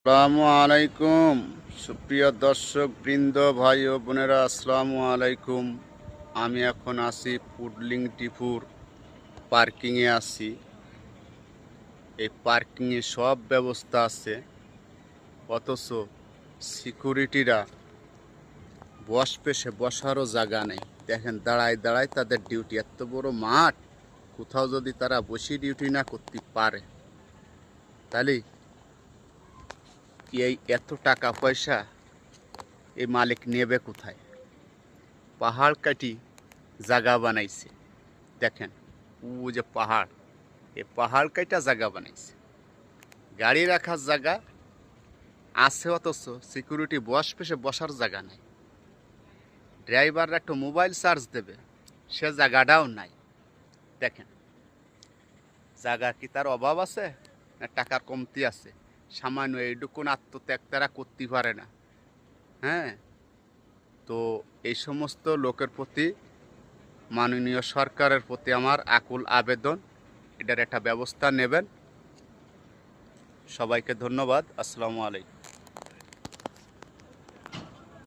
আসসালামু আলাইকুম সুপ্রিয় দর্শক বৃন্দ ভাই ও বোনেরা, আসসালামু আলাইকুম। আমি এখন আছি পুডলিং ডিপুর পার্কিংয়ে আছি। এই পার্কিংয়ে সব ব্যবস্থা আছে, অথচ সিকিউরিটিরা বসারও জায়গা নেই। দেখেন, দাঁড়ায় দাঁড়ায় তাদের ডিউটি। এত বড় মাঠ, কোথাও যদি তারা বসে ডিউটি না করতে পারে, তাহলে এই এত টাকা পয়সা এই মালিক নেবে কোথায়? পাহাড় কাটি জায়গা বানাইছে। দেখেন, ও যে পাহাড়, এই পাহাড় কাটা জায়গা বানাইছে। গাড়ি রাখার জায়গা আছে, অথচ সিকিউরিটি বসার জায়গা নাই। ড্রাইভাররা একটু মোবাইল চার্জ দেবে, সে জায়গাটাও নাই। দেখেন, জায়গা কি তার অভাব আছে না টাকার কমতি আছে? সামান্য এইটুকুন আত্মত্যাগ তারা করতে পারে না। হ্যাঁ, তো এই সমস্ত লোকের প্রতি, মাননীয় সরকারের প্রতি আমার আকুল আবেদন, এটার একটা ব্যবস্থা নেবেন। সবাইকে ধন্যবাদ। আসসালামু আলাইকুম।